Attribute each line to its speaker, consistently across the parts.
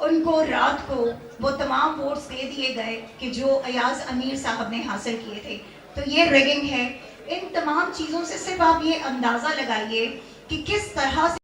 Speaker 1: ان کو رات کو وہ تمام ووٹس دے دیے گئے کہ جو ایاز امیر صاحب نے حاصل کیے تھے. تو یہ ریگنگ ہے. ان تمام چیزوں سے صرف آپ یہ اندازہ لگائیے کہ کس طرح سے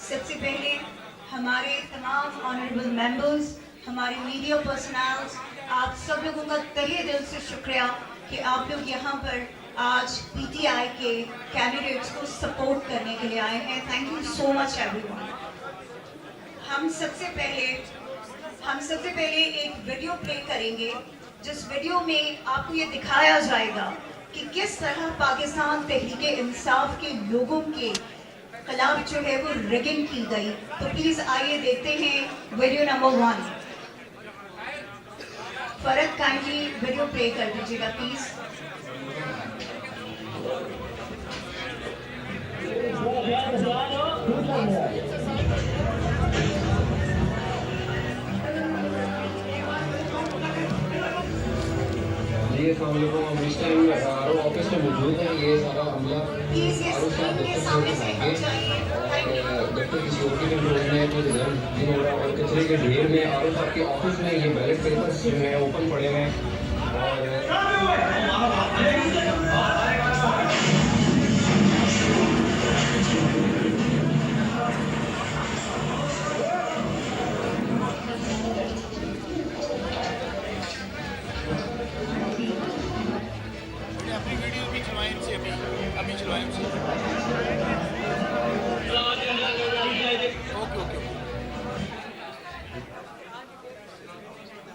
Speaker 1: सबसे पहले हमारे तमाम ऑनरेबल मेंबर्स, हमारे मीडिया पर्सनल्स, आप सब लोगों का तहे दिल से शुक्रिया कि आप लोग यहाँ पर आज पीटीआई के कैंडिडेट्स को सपोर्ट करने के लिए आए हैं. Thank you so much everyone. हम सबसे पहले एक वीडियो प्ले करेंगे जिस वीडियो में आपको ये दिखाया जाएगा कि किस तरह पाकिस्तान तहरीक इंसाफ के लोगों के खिलाफ जो है वो रिगिंग की गई. तो प्लीज आइए देखते हैं वीडियो नंबर 1. फरद काइंडली वीडियो प्ले कर दीजिएगा प्लीज.
Speaker 2: ये हम लोगों हम इस टाइम ऑफिस में मौजूद हैं. ये सारा हमला जब तक किसी और के कंट्रोल में तो रिजल्ट नहीं हो रहा और कचरे के ढेर में आर साहब के ऑफिस में ये बैलेट पेपर्स जो हैं ओपन पड़े हैं.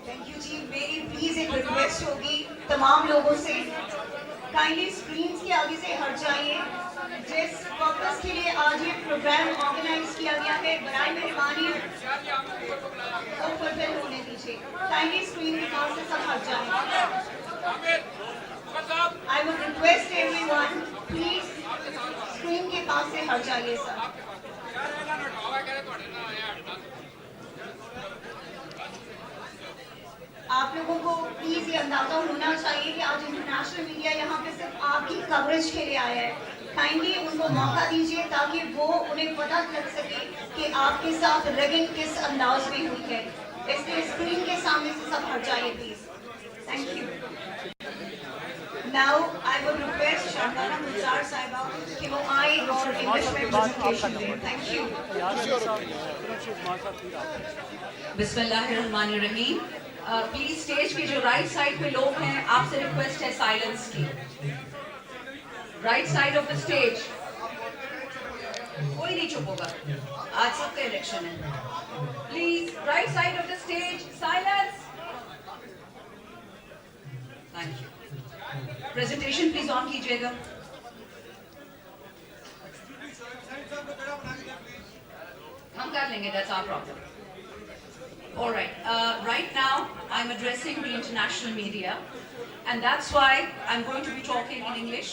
Speaker 1: थैंक यू जी. मेरी प्लीज एक रिक्वेस्ट होगी तमाम लोगों से, काइंडली स्क्रीन के आगे से हट जाइए. जिस पर्पस के लिए आज ये प्रोग्राम ऑर्गेनाइज किया गया है बराए मेहरबानी वो फुलफिल होने दीजिए. काइंडली स्क्रीन के पास से सब हट जाइए. I would request everyone, please screen के पास से हट जाइए सब. आप लोगों को प्लीज ये अंदाजा होना चाहिए कि आज इंटरनेशनल मीडिया यहाँ पे सिर्फ आपकी कवरेज के लिए आया है. काइंडली उनको मौका दीजिए ताकि वो उन्हें पता चल सके कि आपके साथ रिगिंग किस अंदाज में हुई है. इसलिए स्क्रीन के सामने से सब हट जाइए please. Thank you. Now I would request शाहनारा मुजार साहिबा कि वो आए और इंग्लिश में प्रेजेंटेशन दें. Thank you.
Speaker 3: बिस्मिल्लाहिर्रहमानिर्रहीम. प्लीज स्टेज के जो राइट साइड पे लोग हैं आपसे रिक्वेस्ट है साइलेंस की. Right side of the stage कोई नहीं चुप होगा, आज सबका इलेक्शन है. Please right side of the stage silence. Thank you. Presentation please on कीजिएगा. हम कर लेंगे, that's our problem. All right. Right now, I'm addressing the international media, and that's why I'm going to be talking in English.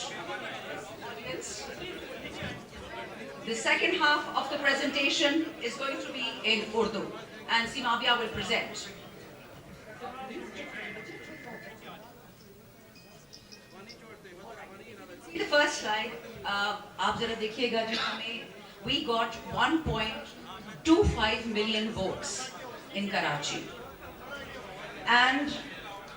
Speaker 3: The second half of the presentation is going to be in Urdu, and Simabia will present. See the first slide. आप जरा देखिएगा जो हमें we got 1.25 million votes in Karachi, and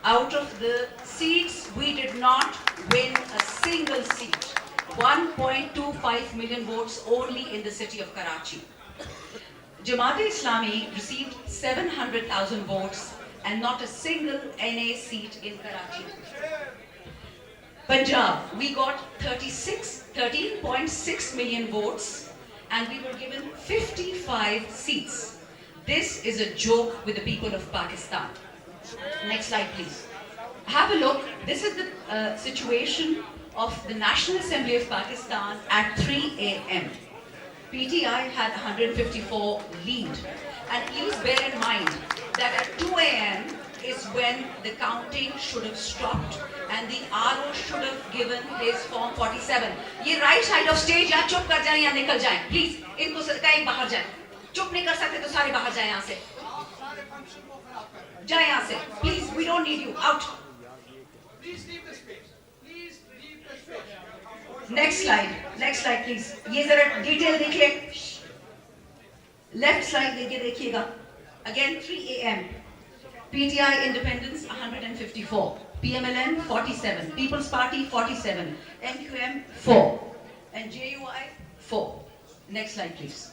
Speaker 3: out of the seats we did not win a single seat. 1.25 million votes only in the city of Karachi. Jamaat-e-Islami received 700,000 votes and not a single NA seat in Karachi. Punjab, we got 13.6 million votes and we were given 55 seats. This is a joke with the people of Pakistan. Next slide, please. Have a look. This is the situation of the National Assembly of Pakistan at 3 a.m. PTI had 154 lead. And please bear in mind that at 2 a.m. is when the counting should have stopped and the RO should have given his form 47. ये right side of stage या चुप कर जाएं या निकल जाएं. Please, इनको कहीं बाहर जाएं. चुप नहीं कर सकते तो सारे बाहर जाएं यहाँ से. जाएं यहाँ से. Please, we don't need you. Out.
Speaker 4: Please leave the space. Please leave the space.
Speaker 3: Next slide. Next slide, please. ये जरा detail देखिए. Left slide देखिएगा. Again 3 a.m. PTI Independence 154. PMLN 47, People's Party 47, MQM 4, and JUI 4. Next slide, please.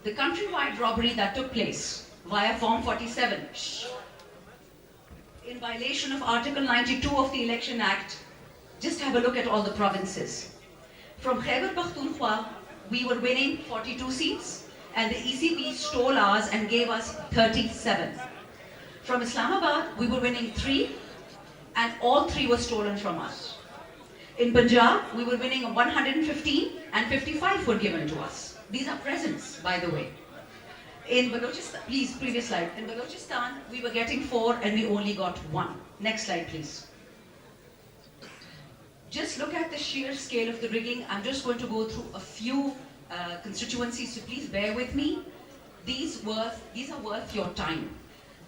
Speaker 3: The countrywide robbery that took place via Form 47, in violation of Article 92 of the Election Act, just have a look at all the provinces. From Khyber Pakhtunkhwa, we were winning 42 seats, and the ECB stole ours and gave us 37. From Islamabad, we were winning 3, and all 3 were stolen from us. In Punjab, we were winning 115, and 55 were given to us. These are presents, by the way. In Balochistan, please, previous slide. In Balochistan, we were getting 4 and we only got 1. Next slide, please. Just look at the sheer scale of the rigging. I'm just going to go through a few constituencies, so please bear with me. These are worth your time.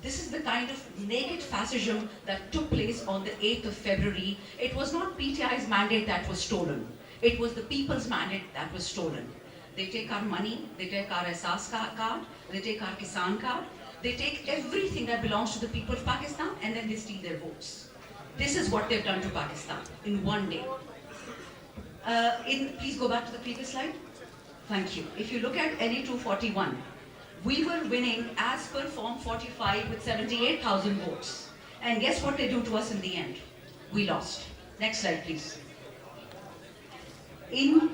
Speaker 3: This is the kind of naked fascism that took place on the 8th of February. It was not PTI's mandate that was stolen. It was the people's mandate that was stolen. They take our money, they take our Ehsaas card, they take our Kisan card, they take everything that belongs to the people of Pakistan, and then they steal their votes. This is what they've done to Pakistan in one day. Please go back to the previous slide. Thank you. If you look at NA 241, we were winning as per Form 45 with 78,000 votes. And guess what they do to us in the end? We lost. Next slide, please. In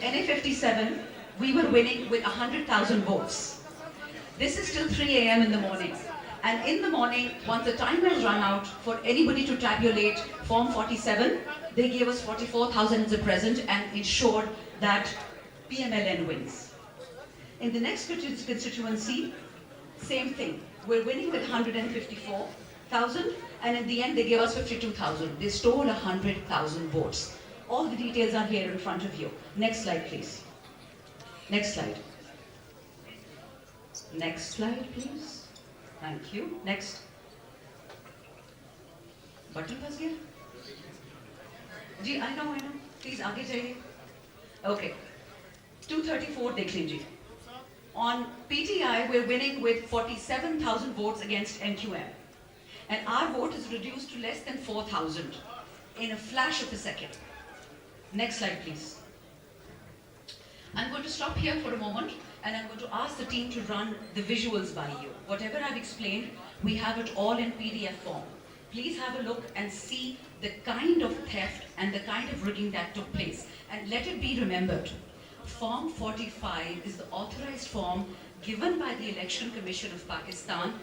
Speaker 3: NA 57, we were winning with 100,000 votes. This is till 3 a.m. in the morning. And in the morning, once the time has run out for anybody to tabulate Form 47, they gave us 44,000 as a present and ensured that PMLN wins. In the next constituency, same thing. We're winning with 154,000, and in the end, they gave us 52,000. They stole 100,000 votes. All the details are here in front of you. Next slide, please. Next slide. Next slide, please. Thank you. Next. Button was here? Ji, I know. Please, aage jaiye. Okay. 234, dekh lijiye. On PTI, we're winning with 47,000 votes against MQM. And our vote is reduced to less than 4,000 in a flash of a second. Next slide, please. I'm going to stop here for a moment, and I'm going to ask the team to run the visuals by you. Whatever I've explained, we have it all in PDF form. Please have a look and see the kind of theft and the kind of rigging that took place. And let it be remembered, Form 45 is the authorized form given by the Election Commission of Pakistan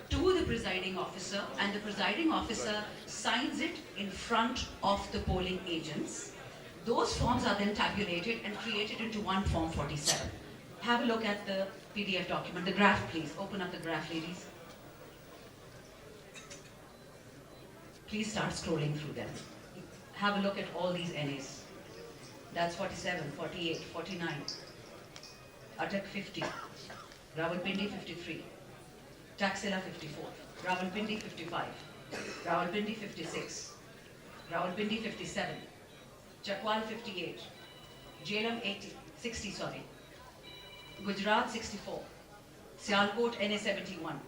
Speaker 3: to the presiding officer, and the presiding officer signs it in front of the polling agents. Those forms are then tabulated and created into one Form 47. Have a look at the PDF document. The graph, please. Open up the graph, ladies. Please start scrolling through them. Have a look at all these NAs. That's 47, 48, 49. Attak 50. Rawalpindi 53. Taxila 54. Rawalpindi 55. Rawalpindi 56. Rawalpindi 57. Chakwal 58, Jhelum 60, Gujarat 64, Sialkot NA 71,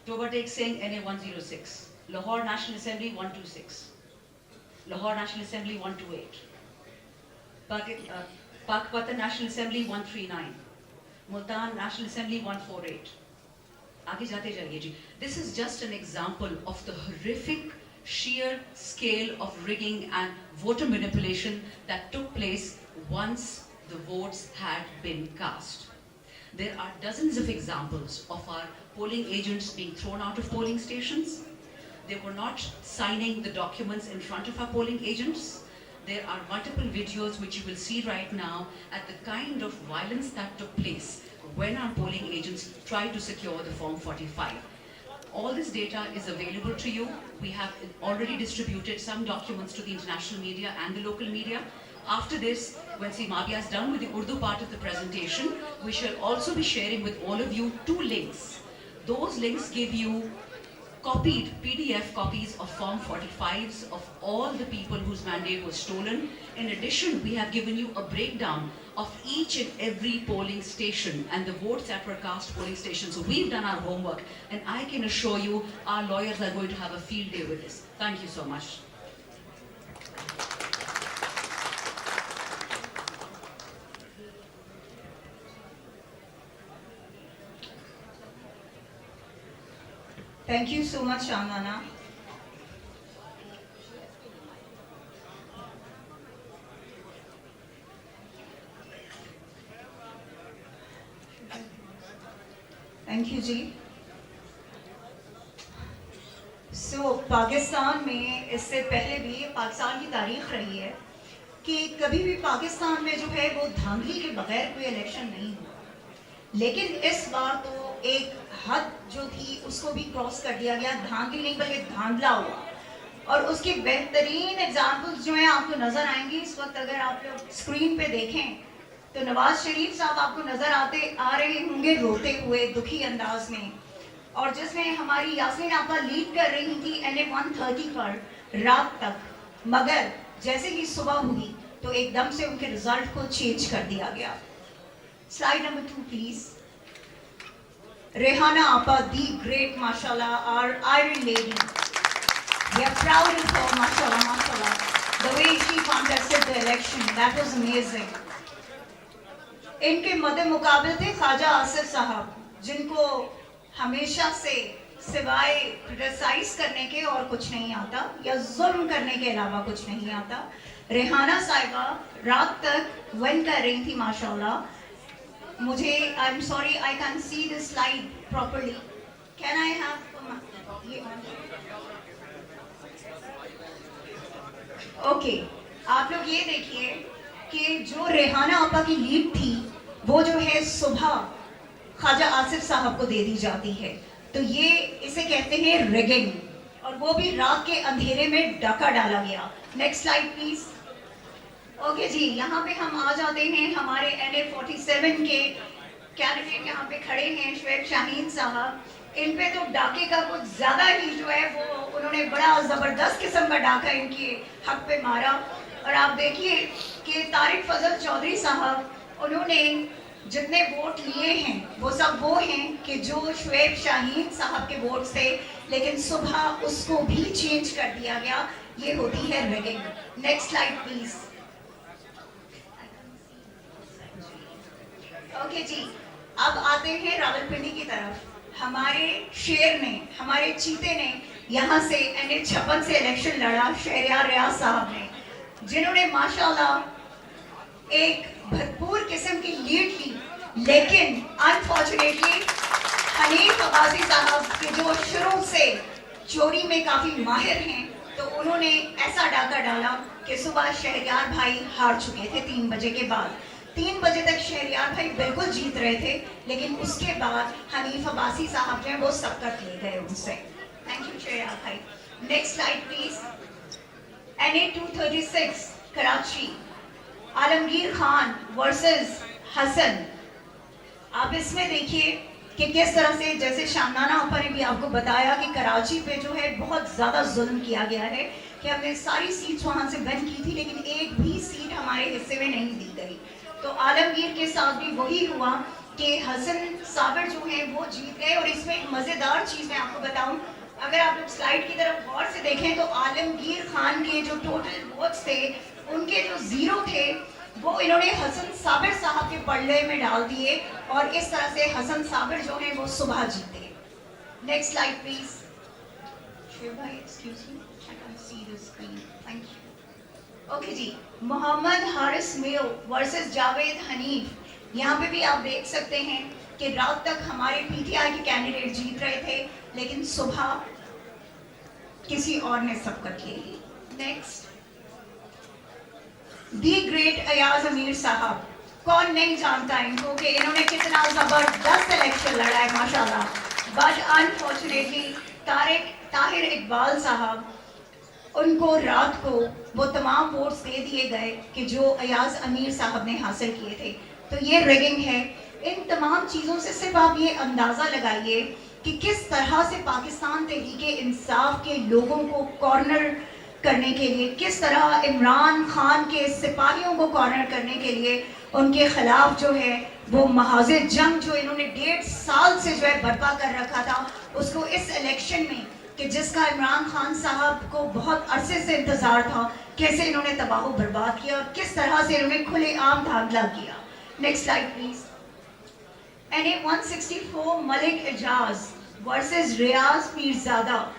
Speaker 3: Toba Tek Singh NA 106, Lahore National Assembly 126, Lahore National Assembly 128, Pakpatan National Assembly 139, Multan National Assembly 148. Aage jate jaiye ji. This is just an example of the horrific sheer scale of rigging and voter manipulation that took place once the votes had been cast. There are dozens of examples of our polling agents being thrown out of polling stations. They were not signing the documents in front of our polling agents. There are multiple videos which you will see right now at the kind of violence that took place when our polling agents tried to secure the Form 45. All this data is available to you. We have already distributed some documents to the international media and the local media. After this, when Mavia is done with the Urdu part of the presentation, we shall also be sharing with all of you 2 links. Those links give you copied PDF copies of Form 45s of all the people whose mandate was stolen. In addition, we have given you a breakdown of each and every polling station and the votes that were cast polling stations. So we've done our homework, and I can assure you our lawyers are going to have a field day with this. Thank you so much.
Speaker 1: Thank you so much, Shamana. Thank you, ji. So, Pakistan में इससे पहले भी पाकिस्तान की तारीख रही है कि कभी भी पाकिस्तान में जो है वो धांधली के बगैर कोई इलेक्शन नहीं हुआ, लेकिन इस बार तो एक हद जो थी उसको भी क्रॉस कर दिया गया, धांधली नहीं बल्कि धांधला हुआ. और उसके बेहतरीन एग्जाम्पल्स जो हैं आपको नज़र आएंगे इस वक्त. अगर आप लोग स्क्रीन पे देखें तो नवाज शरीफ साहब आपको नज़र आ रहे होंगे रोते हुए दुखी अंदाज में, और जिसमें हमारी यास्मीन आपा लीड कर रही थी NA 130 पर रात तक, मगर जैसे ही सुबह हुई तो एकदम से उनके रिजल्ट को चेंज कर दिया गया. Slide number 2 please. रेहाना आपा, दी ग्रेट, माशाल्लाह, our iron lady. We are proud of her, mashallah, mashallah. The way she contested the election, that was amazing. इनके मद्दे मुकाबले थे ख्वाजा आसिफ साहब, जिनको हमेशा से सिवाय क्रिटिसाइज करने के और कुछ नहीं आता या जुल्म करने के अलावा कुछ नहीं आता. रेहाना साहिबा रात तक विन कर रही थी माशाल्लाह. मुझे I am sorry I can see this slide properly. Can I have ये ओके. आप लोग ये देखिए कि जो रेहाना आपा की लीड थी वो जो है सुबह ख्वाजा आसिफ साहब को दे दी जाती है. तो ये इसे कहते हैं रिगिंग, और वो भी रात के अंधेरे में डाका डाला गया. Next slide please. ओके जी, यहाँ पे हम आ जाते हैं हमारे NA 47 के कैंडिडेट यहाँ पे खड़े हैं, शुएब शाहीन साहब. इन पे तो डाके का कुछ ज़्यादा ही जो है वो उन्होंने बड़ा ज़बरदस्त किस्म का डाका इनके हक पे मारा. और आप देखिए कि तारिक फजल चौधरी साहब, उन्होंने जितने वोट लिए हैं वो सब वो हैं कि जो शुएब शाहीन साहब के वोट्स थे, लेकिन सुबह उसको भी चेंज कर दिया गया. ये होती है rigging. Next slide please. Okay जी, अब आते हैं रावलपिंडी की तरफ. हमारे शेर ने, हमारे चीते ने यहाँ से NA 56 से इलेक्शन लड़ा, शहरियार रियाज साहब ने, जिन्होंने माशाल्लाह एक भरपूर किस्म की लीड ली. लेकिन अनफॉर्चुनेटली हनीफ अब्बासी साहब के जो शुरू से चोरी में काफ़ी माहिर हैं, तो उन्होंने ऐसा डाका डाला कि सुबह शहरियार भाई हार चुके थे 3 बजे के बाद. 3 बजे तक शहरियार भाई बिल्कुल जीत रहे थे, लेकिन उसके बाद हनीफ अब्बासी साहब जो है वो सबकत ले गए उनसे. थैंक यू शहरियार भाई. Next slide please. NA 236 Karachi, Alamgir Khan versus Hasan. आप इसमें देखिए कि किस तरह से, जैसे शामनाना आपा ने भी आपको बताया कि कराची पे जो है बहुत ज़्यादा जुल्म किया गया है, कि हमने सारी सीट्स वहाँ से विन की थी लेकिन एक भी सीट हमारे हिस्से में नहीं दी गई. तो आलमगीर के साथ भी वही हुआ कि हसन साबिर जो है वो जीत गए. और इसमें एक मज़ेदार चीज़ मैं आपको बताऊं, अगर आप लोग स्लाइड की तरफ गौर से देखें तो आलमगीर खान के जो टोटल वोट्स थे उनके जो 0 थे वो इन्होंने हसन साबिर साहब के पल्ले में डाल दिए, और इस तरह से हसन साबिर जो है वो सुबह जीते. Next slide please. भाई excuse me, I can see the screen. Thank you. Okay जी, मोहम्मद हारिस मेयो वर्सेस जावेद हनीफ. यहाँ पे भी आप देख सकते हैं कि रात तक हमारे PTI के कैंडिडेट जीत रहे थे, लेकिन सुबह किसी और ने सबकत ले ली. नेक्स्ट. दी ग्रेट अयाज अमीर साहब, कौन नहीं जानता इनको कि इन्होंने कितना जबरदस्त इलेक्शन लड़ा है माशाल्लाह. बट अनफॉर्चुनेटली ताहिर इकबाल साहब, उनको रात को वो तमाम वोट्स दे दिए गए कि जो अयाज अमीर साहब ने हासिल किए थे. तो ये रिगिंग है. इन तमाम चीज़ों से सिर्फ आप ये अंदाज़ा लगाइए कि किस तरह से पाकिस्तान तहरीके इंसाफ के लोगों को कॉर्नर करने के लिए, किस तरह इमरान खान के सिपाहियों को कॉर्नर करने के लिए उनके खिलाफ जो है वो महाज़ जंग जो इन्होंने 1.5 साल से जो है बर्पा कर रखा था, उसको इस इलेक्शन में, कि जिसका इमरान खान साहब को बहुत अरसे से इंतज़ार था, कैसे इन्होंने तबाह बर्बाद किया और किस तरह से इन्होंने खुलेआम धांधला किया. Next slide please. NA 164 Malik Ejaz versus Riaz Pirzada,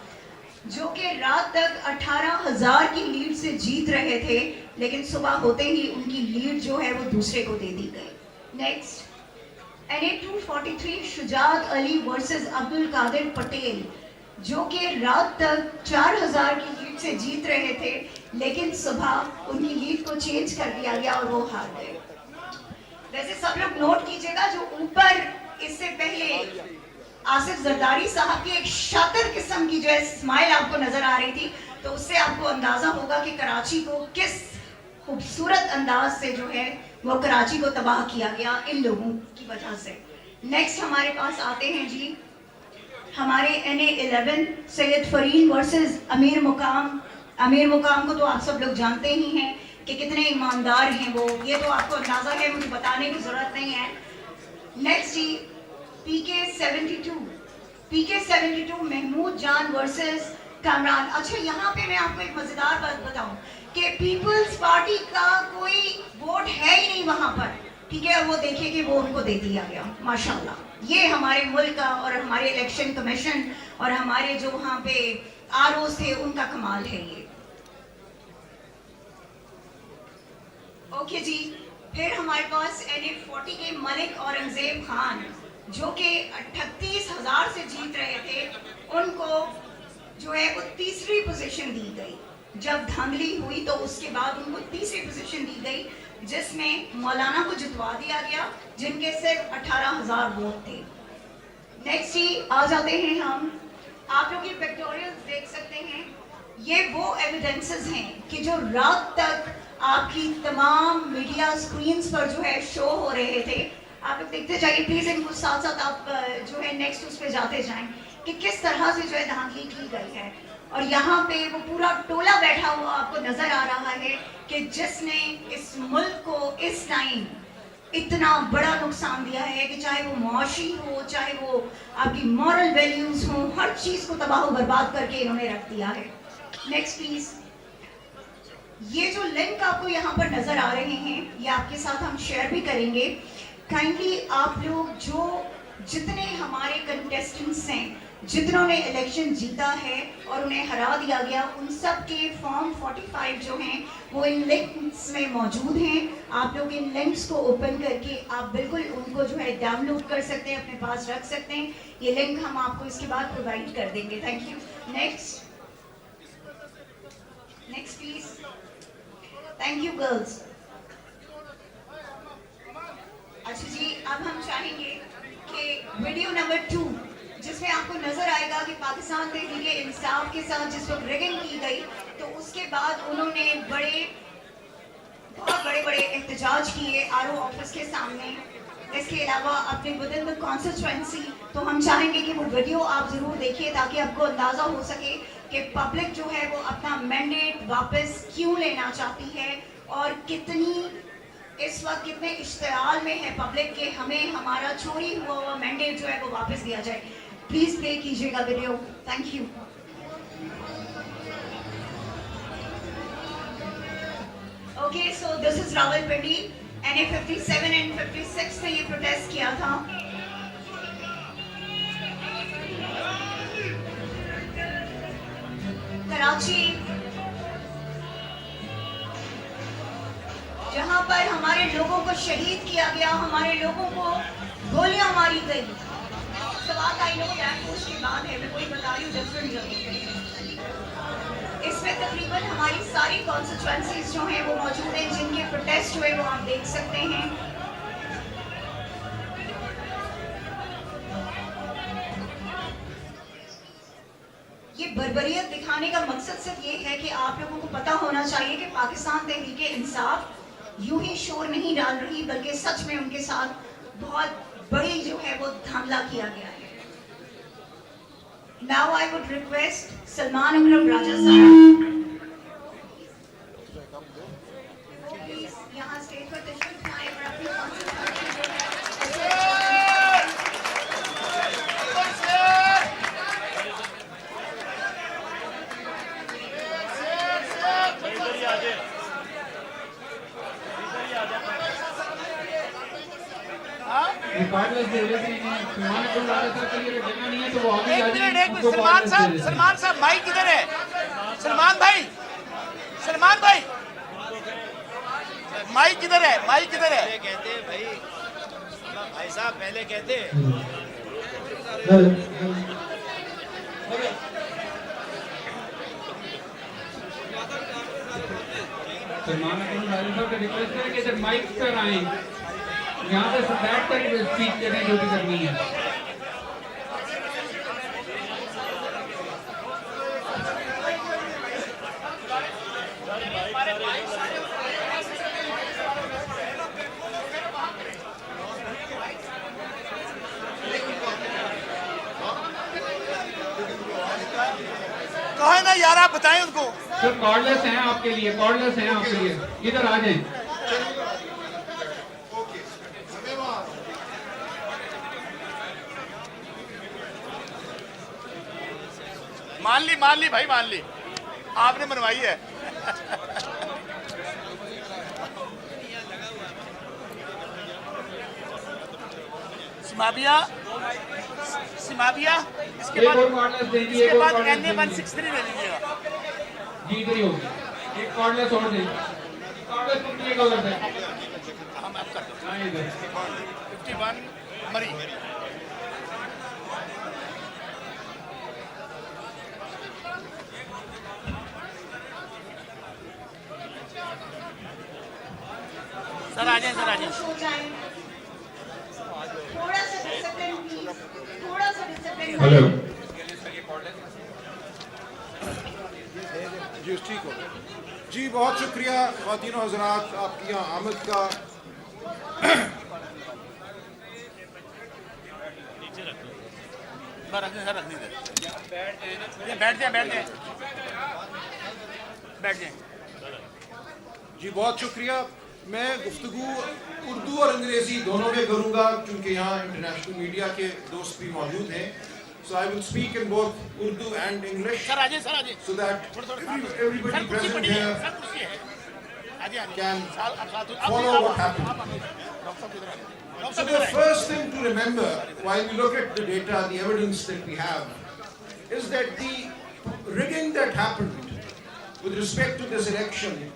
Speaker 1: जो कि रात तक 18,000 की लीड से जीत रहे थे, लेकिन सुबह होते ही उनकी लीड जो है वो दूसरे को दे दी गई। Next, NA 243 Shujaat Ali versus Abdul Qadir Patel, जो कि रात तक 4,000 की लीड से जीत रहे थे, लेकिन सुबह उनकी लीड को चेंज कर दिया गया और वो हार गए। वैसे सब लोग नोट कीजिएगा, जो ऊपर इससे पहले आसिफ जरदारी साहब की एक शातिर किस्म की जो है स्माइल आपको नजर आ रही थी, तो उससे आपको अंदाजा होगा कि कराची को किस खूबसूरत अंदाज से जो है वो कराची को तबाह किया गया इन लोगों की वजह से। नेक्स्ट हमारे पास आते हैं जी हमारे NA 11 सैयद फरीन वर्सेस अमीर मुकाम। अमीर मुकाम को तो आप सब लोग जानते ही हैं कि कितने ईमानदार हैं वो, ये तो आपको अंदाजा है, मुझे बताने की जरूरत नहीं है। नेक्स्ट जी PK 72 महमूद जान वर्सेस कामरान। अच्छा, यहाँ पे मैं आपको एक मजेदार बात बताऊं कि पीपल्स पार्टी का कोई वोट है ही नहीं वहां पर, ठीक है, और वो देखिए कि वो उनको दे दिया गया। माशाल्लाह, ये हमारे मुल्क का और हमारे इलेक्शन कमीशन और हमारे जो वहाँ पे ROs थे उनका कमाल है ये। ओके जी, फिर हमारे पास NA 40 के मलिक औरंगजेब खान, जो कि 38,000 से जीत रहे थे, उनको जो है वो तीसरी पोजीशन दी गई। जब धांधली हुई तो उसके बाद उनको तीसरी पोजीशन दी गई, जिसमें मौलाना को जितवा दिया गया, जिनके सिर्फ 18,000 वोट थे। नेक्स्ट ही आ जाते हैं हम, आप लोग ये पिक्टोरियल्स देख सकते हैं, ये वो एविडेंसेस हैं कि जो रात तक आपकी तमाम मीडिया स्क्रीन्स पर जो है शो हो रहे थे। आप लोग देखते जाइए प्लीज, इनको साथ साथ आप जो है नेक्स्ट उस पे जाते जाएं कि किस तरह से जो है धांधली की गई है। और यहाँ पे वो पूरा टोला बैठा हुआ आपको नजर आ रहा है कि जिसने इस मुल्क को इस टाइम इतना बड़ा नुकसान दिया है कि चाहे वो मुआशी हो, चाहे वो आपकी मॉरल वैल्यूज हो, हर चीज को तबाह बर्बाद करके इन्होंने रख दिया है। नेक्स्ट प्लीज, ये जो लिंक आपको यहाँ पर नजर आ रहे हैं, ये आपके साथ हम शेयर भी करेंगे। काइंडली आप लोग जो जितने हमारे कंटेस्टेंट्स हैं, जितनों ने इलेक्शन जीता है और उन्हें हरा दिया गया, उन सब के फॉर्म 45 जो हैं वो इन लिंक्स में मौजूद हैं। आप लोग इन लिंक्स को ओपन करके आप बिल्कुल उनको जो है डाउनलोड कर सकते हैं, अपने पास रख सकते हैं। ये लिंक हम आपको इसके बाद प्रोवाइड कर देंगे। Thank you. Next please. Thank you girls. अच्छा जी, अब हम चाहेंगे कि वीडियो नंबर 2, जिसमें आपको नजर आएगा कि पाकिस्तान तहरीक इंसाफ के साथ जिस वक्त रिगिंग की गई, तो उसके बाद उन्होंने बहुत बड़े एहतजाज किए RO ऑफिस के सामने। इसके अलावा अपने विदिन द कॉन्स्टिट्यूएंसी, तो हम चाहेंगे कि वो वीडियो आप जरूर देखिए ताकि आपको अंदाजा हो सके कि पब्लिक जो है वो अपना मैंडेट वापस क्यों लेना चाहती है और इस वक्त कितने इश्तियाल में है पब्लिक के हमें हमारा चोरी हुआ मैंडेट जो है वो वापस दिया जाए। प्लीज प्ले कीजिएगा video. Thank you. Okay, so this is Rawalpindi. NA 57 and 56 ने ये प्रोटेस्ट किया था। कराची, जहां पर हमारे लोगों को शहीद किया गया, हमारे लोगों को गोलियां मारी गई। सवाल आई नो दैट पोस्ट की बात है, मैं कोई बता रही हूँ डिफरेंट जगह। इसमें तकरीबन हमारी सारी कॉन्स्टिट्यूएंसीज जो हैं वो मौजूद हैं, जिनके प्रोटेस्ट हुए वो आप देख सकते हैं। ये बर्बरियत दिखाने का मकसद सिर्फ ये है कि आप लोगों को पता होना चाहिए कि पाकिस्तान तहरीक इंसाफ यूं ही शोर नहीं डाल रही, बल्कि सच में उनके साथ बहुत बड़ी जो है वो धांधला किया गया है। Now I would request Salman Akram Raja साहब प्लीज यहाँ स्टेज पर तशरीफ लाएं और अपनी
Speaker 5: रिकॉर्ड
Speaker 4: सलमान साहब माइक किधर है? सलमान भाई माइक किधर है? कहते हैं भाई साहब पहले कहते हैं।
Speaker 5: सलमान साहब का रिक्वेस्ट है कि जब माइक पर आए यहाँ पे बैठ कर स्पीच करें जो भी करनी है।
Speaker 4: कहे ना यार, आप बताएं उनको।
Speaker 5: सर कॉर्डलेस हैं आपके लिए, इधर आ जाएं।
Speaker 4: मान ली भाई, आपने बनवाई है। सिमाबिया इसके बाद NA 163 ले लीजिएगा।
Speaker 5: जी इधर ही होगी, एक कॉर्डलेस और दें। कॉर्डलेस कितने का लगता है?
Speaker 4: हम आप कर दो।
Speaker 5: हाँ इधर
Speaker 4: 51 मरी। सर आ जाए।
Speaker 1: थोड़ा सा डिसिप्लिन।
Speaker 5: हेलो
Speaker 6: जी ठीक हो जी, बहुत शुक्रिया ख़वातीनो हज़रात आपकी यहाँ आमद का।
Speaker 4: बैठ जाए।
Speaker 6: जी बहुत शुक्रिया। मैं गुफ्तगू उर्दू और अंग्रेज़ी दोनों में करूँगा क्योंकि यहाँ इंटरनेशनल मीडिया के दोस्त भी मौजूद हैं। So I will speak in both Urdu and English
Speaker 4: sir आजे
Speaker 6: so that everybody present here can follow what happened. So the first thing to remember while we look at the data, the evidence that we have, is that the rigging that happened with respect to this election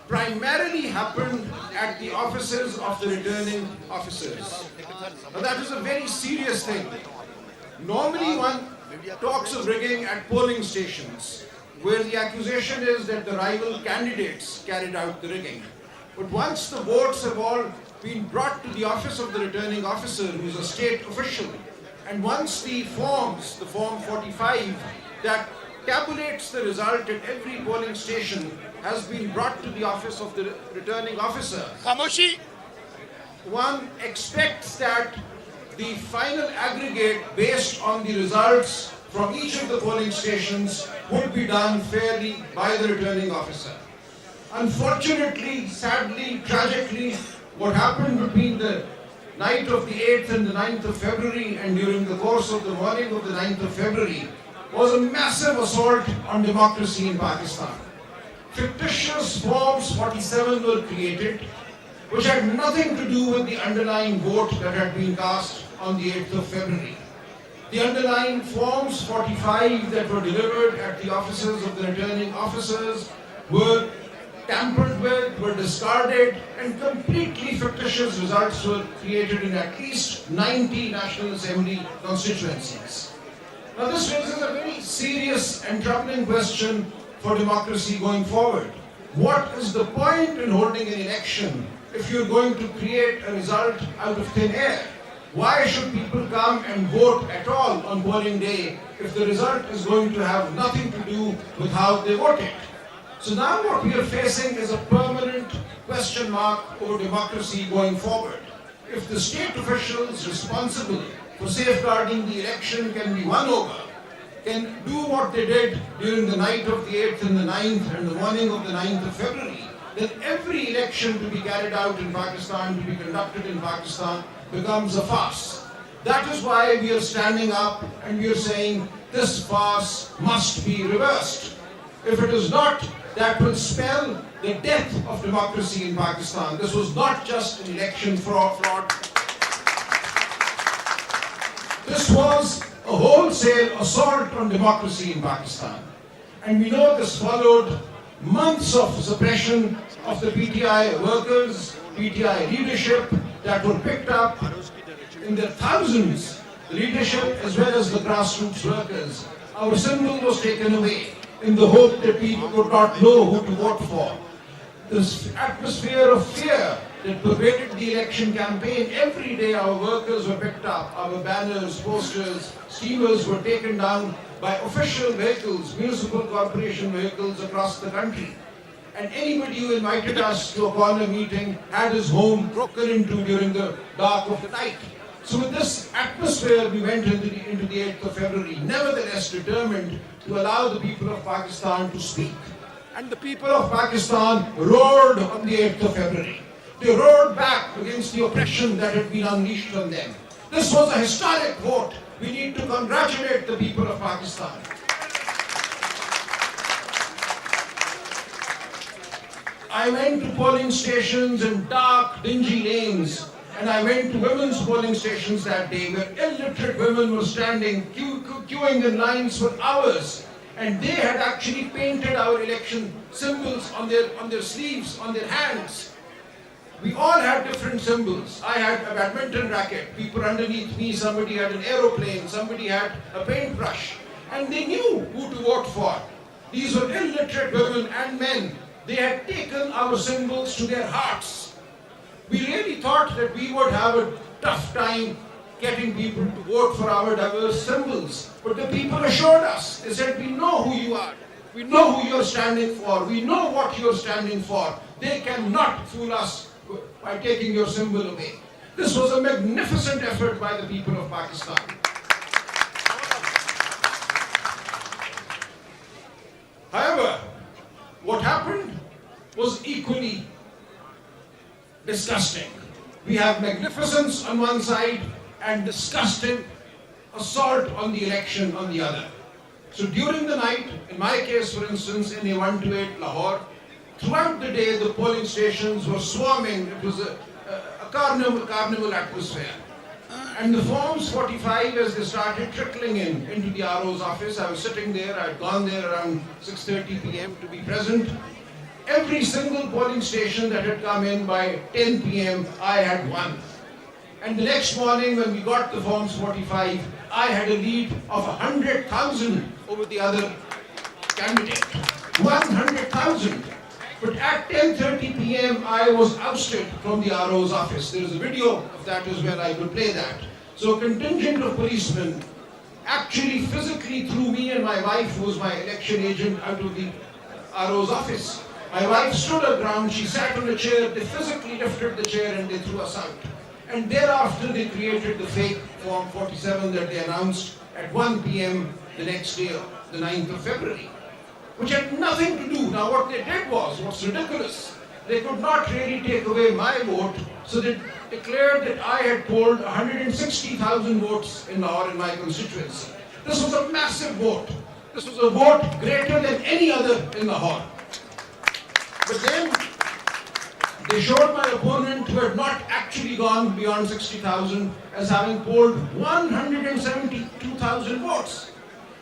Speaker 6: primarily happened at the offices of the returning officers. Now that is a very serious thing. Normally one talks of rigging at polling stations, where the accusation is that the rival candidates carried out the rigging. But once the votes have all been brought to the office of the returning officer, who is a state official, and once the form 45 that tabulates the result at every polling station has been brought to the office of the returning officer,
Speaker 4: खामोशी।
Speaker 6: one expects that the final aggregate based on the results from each of the polling stations would be done fairly by the returning officer. Unfortunately, sadly, tragically, what happened between the night of the 8th and the 9th of February and during the course of the morning of the 9th of February was a massive assault on democracy in Pakistan. Fictitious forms 47 were created, which had nothing to do with the underlying vote that had been cast on the 8th of February. The underlying forms 45 that were delivered at the offices of the returning officers were tampered with, were discarded, and completely fictitious results were created in at least 90 National Assembly constituencies. Now this raises a very serious and troubling question for democracy going forward. What is the point in holding an election if you're going to create a result out of thin air? Why should people come and vote at all on polling day if the result is going to have nothing to do with how they voted? So now what we are facing is a permanent question mark over democracy going forward. If the state officials responsible for safeguarding the election can be won over, can do what they did during the night of the 8th and the 9th and the morning of the 9th of February, then every election to be carried out in Pakistan, to be conducted in Pakistan, becomes a farce. That is why we are standing up and we are saying this farce must be reversed. If it is not, that will spell the death of democracy in Pakistan. This was not just an election fraud. This was a wholesale assault on democracy in Pakistan. And we know this followed months of suppression of the PTI workers, PTI leadership that were picked up in their thousands, the leadership as well as the grassroots workers. Our symbol was taken away in the hope that people would not know who to vote for. This atmosphere of fear that pervaded the election campaign, every day our workers were picked up, our banners, posters, steamers were taken down by official vehicles, municipal corporation vehicles across the country. And anybody who invited us to a corner meeting had his home broken into during the dark of the night. So with this atmosphere, we went into the 8th of February, nevertheless determined to allow the people of Pakistan to speak. And the people of Pakistan roared on the 8th of February. They roared back against the oppression that had been unleashed on them. This was a historic vote. We need to congratulate the people of Pakistan. I went to polling stations in dark, dingy lanes, and I went to women's polling stations that day where illiterate women were standing, queuing in lines for hours, and they had actually painted our election symbols on their sleeves, on their hands. We all had different symbols. I had a badminton racket, people underneath me, somebody had an aeroplane, somebody had a paintbrush, and they knew who to vote for. These were illiterate women and men. They had taken our symbols to their hearts. We really thought that we would have a tough time getting people to vote for our diverse symbols. But the people assured us. They said, we know who you are. We know who you're standing for. We know what you're standing for. They cannot fool us by taking your symbol away. This was a magnificent effort by the people of Pakistan. However, what happened was equally disgusting. We have magnificence on one side and disgusting assault on the election on the other. So during the night, in my case for instance, in A128 Lahore, throughout the day the polling stations were swarming. It was a carnival atmosphere. And the forms 45, as they started trickling into the RO's office, I was sitting there, I had gone there around 6:30 p.m. to be present. Every single polling station that had come in by 10 p.m., I had won. And the next morning when we got the forms 45, I had a lead of 100,000 over the other candidate. 100,000. But at 10:30 p.m., I was ousted from the RO's office. There is a video of that as well, I could play that. So a contingent of policemen actually physically threw me and my wife, who was my election agent, out of the RO's office. My wife stood her ground, she sat on a chair, they physically lifted the chair and they threw us out. And thereafter they created the fake Form 47 that they announced at 1 p.m. the next day, the 9th of February, which had nothing to do. Now what they did was, what's ridiculous, they could not really take away my vote, so they declared that I had polled 160,000 votes in Lahore in my constituency. This was a massive vote. This was a vote greater than any other in Lahore. But then they showed my opponent, who had not actually gone beyond 60,000, as having polled 172,000 votes.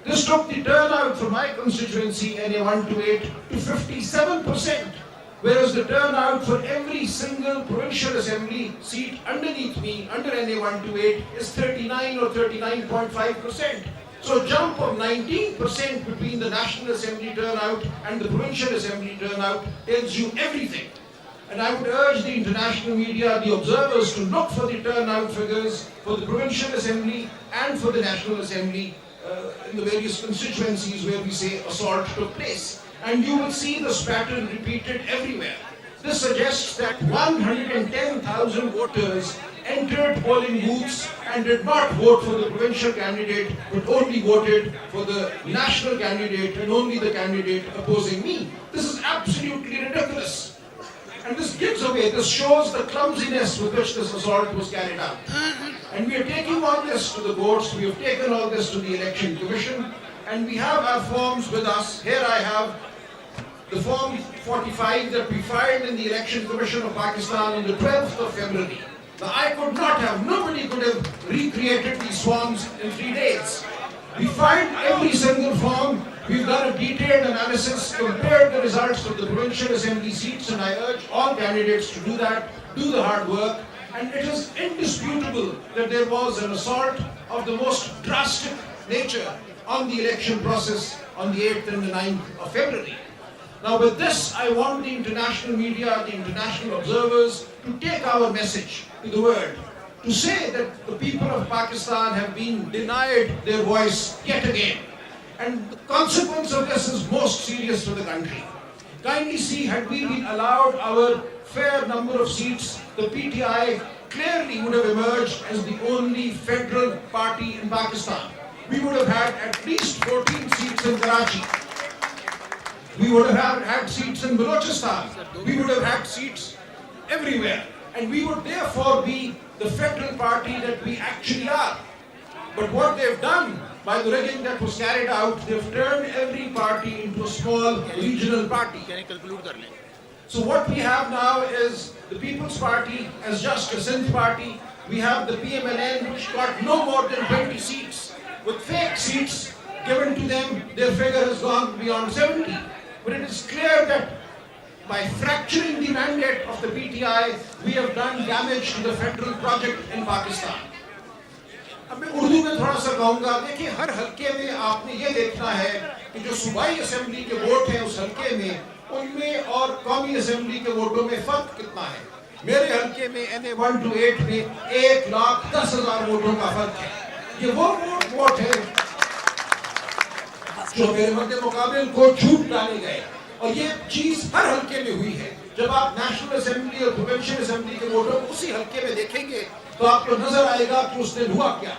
Speaker 6: This took the turnout for my constituency, NA128, to 57%, whereas the turnout for every single provincial assembly seat underneath me, under NA128, is 39 or 39.5%. So a jump of 19% between the National Assembly turnout and the Provincial Assembly turnout tells you everything. And I would urge the international media, the observers, to look for the turnout figures for the Provincial Assembly and for the National Assembly in the various constituencies where we say assault took place. And you will see this pattern repeated everywhere. This suggests that 110,000 voters entered polling booths and did not vote for the provincial candidate, but only voted for the national candidate and only the candidate opposing me. This is absolutely ridiculous. And this gives away, this shows the clumsiness with which this assault was carried out. And we are taking all this to the courts, we have taken all this to the Election Commission, and we have our forms with us. Here I have the Form 45 that we filed in the Election Commission of Pakistan on the 12th of February. Nobody could have recreated these forms in 3 days. We filed every single form. We've done a detailed analysis, compared the results of the provincial assembly seats, and I urge all candidates to do that, do the hard work. And it is indisputable that there was an assault of the most drastic nature on the election process on the 8th and the 9th of February. Now with this, I want the international media, the international observers to take our message to the world, to say that the people of Pakistan have been denied their voice yet again. And the consequence of this is most serious for the country. Kindly see, had we been allowed our fair number of seats, the PTI clearly would have emerged as the only federal party in Pakistan. We would have had at least 14 seats in Karachi. We would have had seats in Balochistan. We would have had seats everywhere. And we would therefore be the federal party that we actually are. But what they've done by the rigging that was carried out, they've turned every party into a small regional party. So what we have now is the People's Party as just a Sindh party. We have the PMLN, which got no more than 20 seats. With fake seats given to them, their figure has gone beyond 70. But it is clear that by fracturing the mandate of the PTI, we have done damage to the federal project in Pakistan. अब मैं उर्दू में थोड़ा सा कहूँगा, देखिए हर हल्के में आपने ये देखना है कि जो सूबाई असेंबली के वोट हैं उस हल्के में, उनमें और कौमी असेंबली के वोटों में फर्क कितना है। मेरे हल्के में NA1 to 8 में 1,10,000 वोटों का फर्क है। ये वो वोट है जो मेरे मध्य मुकाबले को छूट डाले गए, और ये चीज हर हल्के में हुई है। जब आप नेशनल असेंबली और प्रोविंशियल असेंबली के वोटों को उसी हल्के में देखेंगे तो आपको नजर आएगा कि उस दिन हुआ क्या।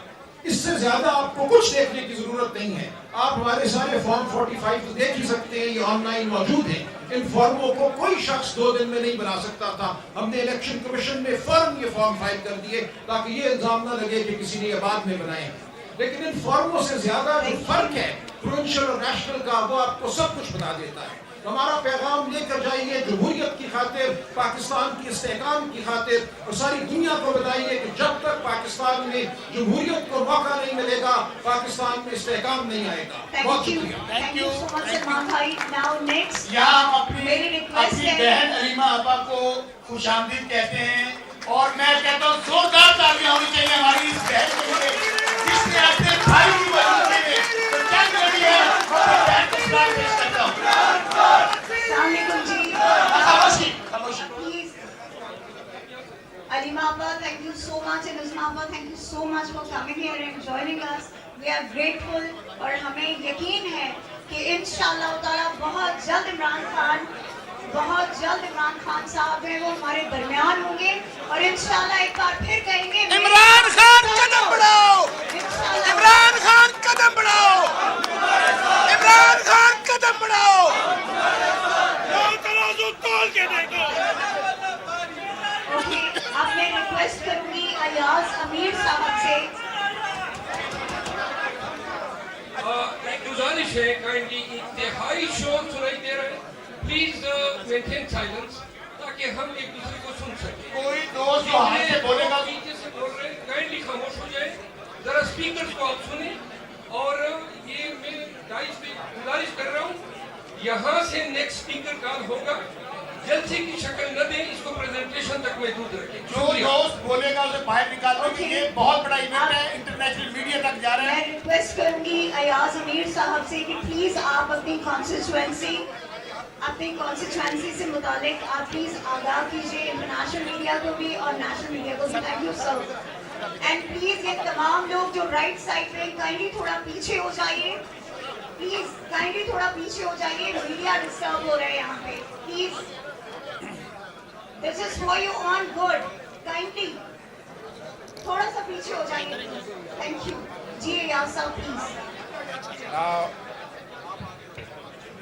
Speaker 6: इससे ज्यादा आपको कुछ देखने की जरूरत नहीं है। आप हमारे सारे फॉर्म 45 तो देख ही सकते हैं, ये ऑनलाइन मौजूद है। इन फॉर्मों को कोई शख्स 2 दिन में नहीं बना सकता था। हमने इलेक्शन कमीशन में फर्म ये फॉर्म फाइल कर दिए ताकि ये इल्जाम न लगे कि किसी ने ये बाद में बनाए। लेकिन इन फॉर्मों से ज्यादा जो फर्क है प्रोविंशियल और नेशनल का, वो आपको सब कुछ बता देता है। हमारा पैगाम लेकर जाइए जमहूरियत की खातिर, पाकिस्तान की इस्तेहकाम की खातिर, और सारी दुनिया को बताइए कि जब तक पाकिस्तान में जमहूरियत को मौका नहीं मिलेगा, पाकिस्तान में इस्तेहकाम नहीं आएगा। बहुत शुक्रिया।
Speaker 1: Thank you so much Salman भाई। Now next,
Speaker 4: यहाँ हम अपनी
Speaker 1: request है
Speaker 4: बहन अलीमा आपा को खुशामदीद कहते हैं, और मैं कहता हूँ जोरदार तालियां होनी चाहिए हमारी इस बहन के लिए, जिसने अपने भाई की मदद में तो जंग लड़ी है। अपनी बहन को सलाम पेश करता हूँ।
Speaker 1: अस्सलाम वालेकुम जी।
Speaker 4: खामोशी।
Speaker 1: Please, Alima Abba, thank you so much, and Uzma Abba, thank you so much for coming here and joining us. We are grateful, और हमें यकीन है कि इंशाअल्लाह ताला बहुत जल्द इमरान खान साहब हैं, वो हमारे दरमियान होंगे, और इंशाअल्लाह एक बार फिर कहेंगे
Speaker 4: इमरान खान कदम बढ़ाओ, इमरान खान कदम बढ़ाओ, इमरान खान कदम बढ़ाओ। तराजू तोल के देखो।
Speaker 1: अब मैं रिक्वेस्ट करूंगी अयाज अमीर साहब से।
Speaker 5: गुजारिश है, काइंडली इंतहाई शोर सुनाई दे रहा है, प्लीज मेंटेन साइलेंस ताकि हम एक दूसरे को सुन सकें।
Speaker 4: कोई दोस्त बाहर से बोलेगा,
Speaker 5: पीछे से बोल रहे हैं, काइंडली खामोश हो जाए, जरा स्पीकर को आप सुने। और ये मैं डाइस पे गुजारिश कर रहा हूँ, यहाँ से नेक्स्ट स्पीकर कॉल होगा, जलसे की शक्ल न दें, इसको प्रेजेंटेशन तक महदूद रखें।
Speaker 4: जो दोस्त बोलेगा उसे बाहर निकाल दो, क्योंकि ये बहुत बड़ा इवेंट है, इंटरनेशनल मीडिया तक जा रहा है।
Speaker 1: मैं रिक्वेस्ट करूंगी अयाज अमीर साहब से कि प्लीज आप अपनी कॉन्स्टिट्यूएंसी से मुतालिक आप प्लीज आगाह कीजिए इंटरनेशनल मीडिया को भी और नेशनल मीडिया को भी। Thank you sir. And please ये तमाम लोग जो राइट साइड पे काइंडली थोड़ा पीछे हो जाइए, प्लीज काइंडली थोड़ा पीछे हो जाइए, मीडिया डिस्टर्ब हो रहा है यहाँ पे। Please, this is for you on good, kindly थोड़ा सा पीछे हो जाइए। थैंक यू जी। अयाज साहब please.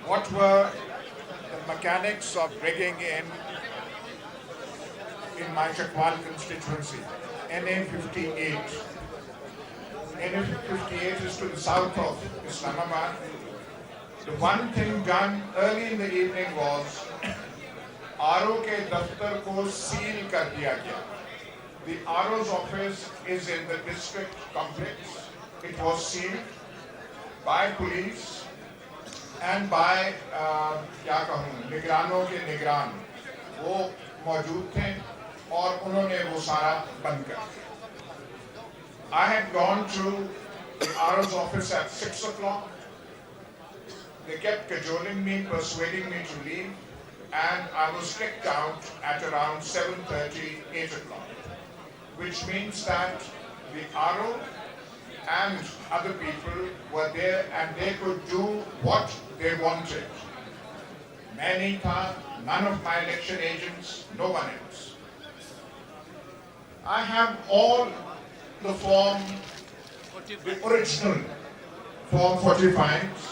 Speaker 7: What were the mechanics of rigging in my Chakwal constituency, NA58. NA58 is to the south of Islamabad. The one thing done early in the evening was RO के दफ्तर को seal कर दिया गया। The RO's office is in the district complex. It was sealed by police and by निगरानों के निगरान वो मौजूद थे और उन्होंने वो सारा बंद कर दिया. I had gone to the RO's office at 6 o'clock. They kept cajoling me, persuading me to leave, and I was kicked out at around 7:30, 8 o'clock, which means that the RO and other people were there and they could do what they wanted. मैं नहीं था, none of my election agents, no one else. I have all the form, the original form 45.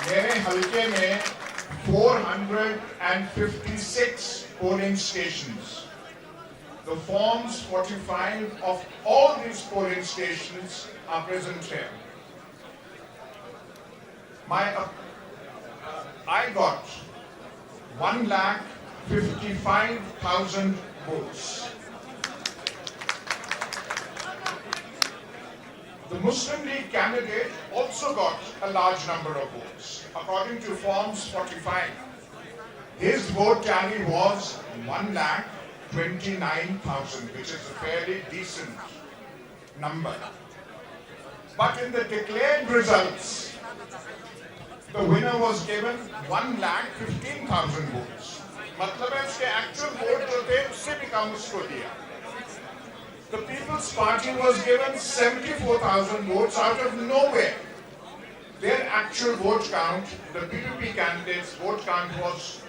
Speaker 7: मेरे हलके में 456 polling stations. The forms 45 of all these polling stations are present here. I got 1,55,000 votes. The Muslim League candidate also got a large number of votes. According to forms 45, his vote tally was 1,29,000, which is a fairly decent number. But in the declared results, the winner was given 1,15,000 votes. मतलब है उसके actual vote जो थे उससे भी कम उसको दिया. The People's Party was given 74,000 votes out of nowhere. Their actual vote count, the PPP candidates' vote count was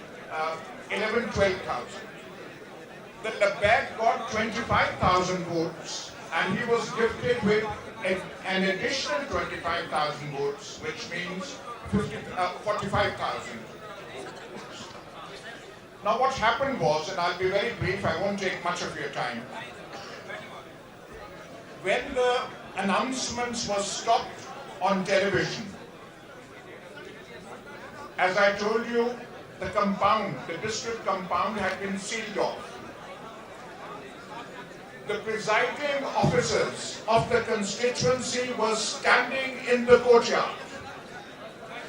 Speaker 7: 12,000. The Labeg got 25,000 votes and he was gifted with an additional 25,000 votes, which means 45,000. Now what happened was, and I'll be very brief, I won't take much of your time. When the announcements were stopped on television, as I told you, the compound, the district compound had been sealed off. The presiding officers of the constituency were standing in the courtyard.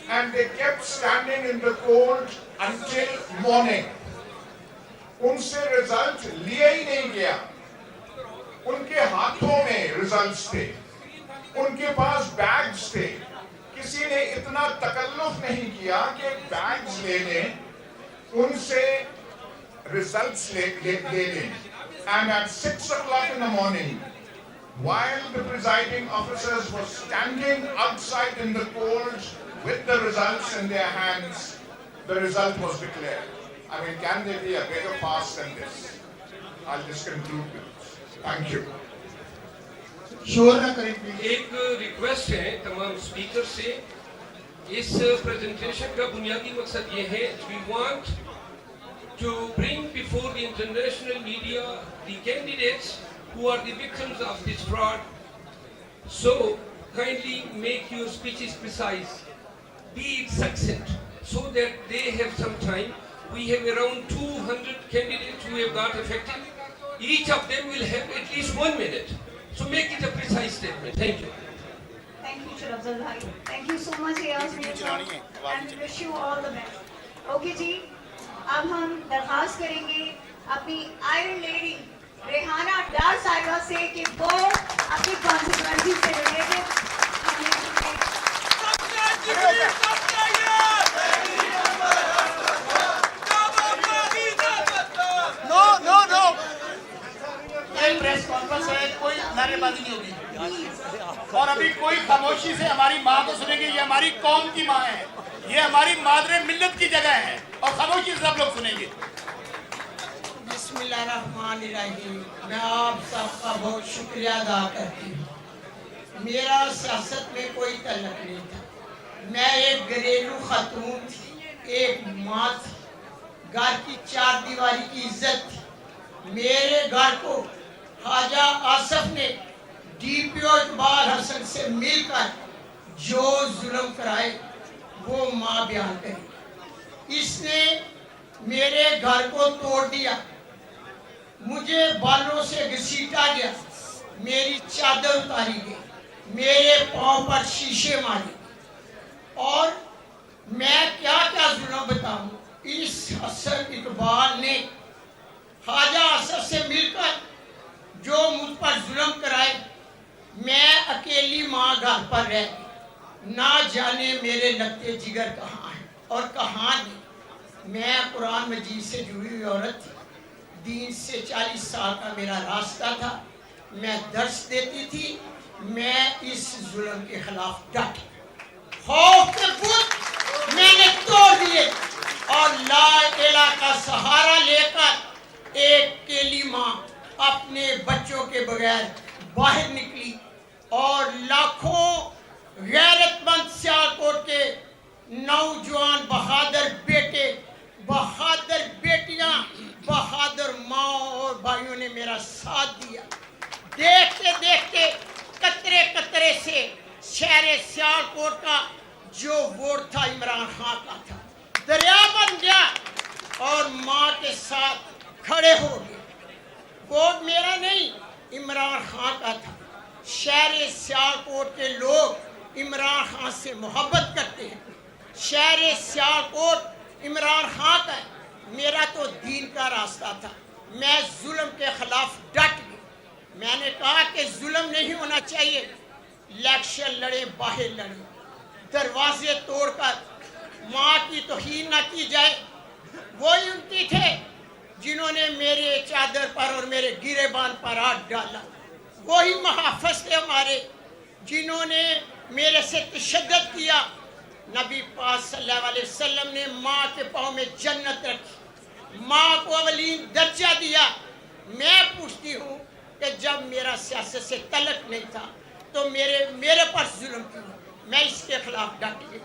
Speaker 7: And they kept standing in the cold until morning. उनसे result लिया ही नहीं गया. उनके हाथों में results थे, उनके पास bags थे. किसी ने इतना तकल्लुफ नहीं किया कि बैग्स ले लें, उनसे रिजल्ट्स ले लें. And at 6 o'clock in the morning, while the presiding officers were standing outside in the cold with the results in their hands, the result was declared. I mean, can there be a bigger farce than this? I'll just conclude with this. Thank you.
Speaker 5: एक request है तमाम speaker से. इस presentation का बुनियादी मकसद ये है, we want to bring before the international media the candidates who are the victims of this fraud. So kindly make your speeches precise, be it succinct, so that they have some time. We have around 200 candidates who have got affected. Each of them will have at least 1 minute. So make it a precise statement. Thank you.
Speaker 1: Thank you, Shirafzal bhai. Thank you so much, Ayaz Mirza, and wish you all the best. Okay जी, अब हम दरखास्त करेंगे अपनी iron lady Rehana डार साहिबा से कि वो अपनी कॉन्स्टिट्यूएंसी से रिलेटेड
Speaker 4: प्रेस कॉन्फ्रेंस है, कोई नारेबाजी नहीं होगी. और अभी कोई खामोशी से हमारी माँ को सुनेंगे. ये हमारी कौम की माँ है, ये हमारी मादरे मिल्लत की जगह है, और खामोशी से सब लोग सुनेंगे.
Speaker 8: बिस्मिल्लाहिर्रहमानिर्रहीम. मैं आप सबका बहुत शुक्रिया अदा करती हूँ. मेरा सियासत में कोई तल्लुक नहीं था. मैं एक घरेलू खातून थी, एक माँ थी. घर की 4 दीवारी की इज्जत थी. मेरे घर को ख्वाजा आसफ ने डीपीओ इकबाल हसन से मिलकर जो जुल्म कराए वो माँ बयान करी. इसने मेरे घर को तोड़ दिया, मुझे बालों से घसीटा गया, मेरी चादर उतारी गई, मेरे पाँव पर शीशे मारे, और मैं क्या क्या जुल्म बताऊं। इस हसन इकबाल ने ख्वाजा असद से मिलकर जो मुझ पर जुल्म कराए, मैं अकेली माँ घर पर रह गई, ना जाने मेरे लगते जिगर कहाँ हैं और कहाँ नहीं। मैं कुरान मजीद से जुड़ी हुई औरत थी, दीन से 40 साल का मेरा रास्ता था, मैं दर्स देती थी, मैं इस जुल्म के खिलाफ डट, खौफ के बुत मैंने तोड़ दिए और ला इलाहा का सहारा लेकर एक केली माँ अपने बच्चों के बगैर बाहर निकली, और लाखों गैरतमंद सियालकोट के नौजवान बहादुर बेटे, बहादुर बेटियां, बहादुर माँ और भाइयों ने मेरा साथ दिया। देखते देखते कतरे कतरे से शहर सियालकोट का जो वोट था इमरान खान का था, दरिया बन गया और माँ के साथ खड़े हो गए। वोट मेरा नहीं, इमरान खान का था। शहर सियालकोट के लोग इमरान खान से मोहब्बत करते हैं, शहर सियालकोट इमरान खान का है। मेरा तो दीन का रास्ता था, मैं जुल्म के खिलाफ डट गई। मैंने कहा कि जुल्म नहीं होना चाहिए, इलेक्शन लड़े, बाहर लड़े, दरवाजे तोड़कर माँ की तौहीन न की जाए। वही उनकी थे जिन्होंने मेरे चादर पर और मेरे गिरेबान पर हाथ डाला, वही महाफिज थे हमारे जिन्होंने मेरे से तशद्दुद किया। नबी पाक सल्लल्लाहु अलैहि वसल्लम ने माँ के पाँव में जन्नत रखी, माँ को अवलीन दर्जा दिया। मैं पूछती हूँ कि जब मेरा सियासत से तल्लुक़ नहीं था तो मेरे पर जुल्म क्यों? मैं इसके खिलाफ डट गई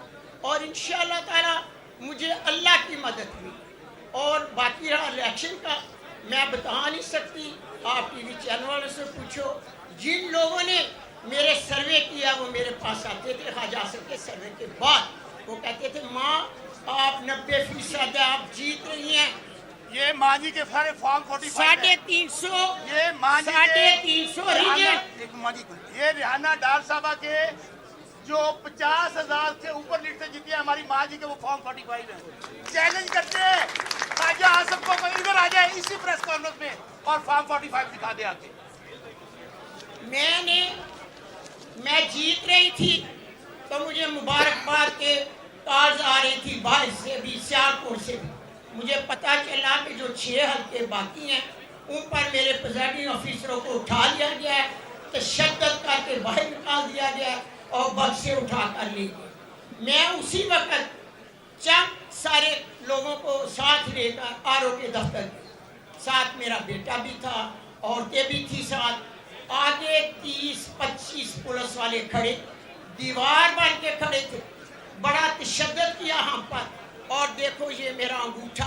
Speaker 8: और इंशाअल्लाह ताला मुझे अल्लाह की मदद हुई। और बाकी रहा इलेक्शन का, मैं बता नहीं सकती, आप टीवी चैनल वालों से पूछो। जिन लोगों ने मेरे सर्वे किया वो मेरे पास आते थे ख्वाजा असद के सर्वे के बाद, वो कहते थे माँ आप 90% आप जीत रही हैं।
Speaker 4: ये मांझी के सारे फॉर्म 45 ये मांझी
Speaker 8: 350
Speaker 4: ये रिहाना डार साहबा के जो 50,000 से ऊपर लीड से जीती है हमारी माँ जी के, वो फॉर्म 45 है। चैलेंज करते हैं ख्वाजा असद को, इधर आ जाए इसी प्रेस कॉन्फ्रेंस में और फॉर्म 45 दिखा दे आके।
Speaker 8: मैं जीत रही थी तो मुझे मुबारकबाद के कार्ड आ रही थी, बाहर से भी, सियालकोट से भी। मुझे पता चला कि जो 6 हल्के बाकी हैं उन पर मेरे प्रिजाइडिंग ऑफिसरों को उठा लिया गया है, तशद्दुद करके बाहर निकाल दिया गया और बस से उठा कर ले गए। मैं उसी वक्त चंद सारे लोगों को साथ लेकर आरओ के दफ्तर गई, साथ मेरा बेटा भी था, औरतें भी थी साथ। आगे 30-25 पुलिस वाले खड़े, दीवार बन के खड़े थे, बड़ा तशद्दुद किया हम पर। और देखो ये मेरा अंगूठा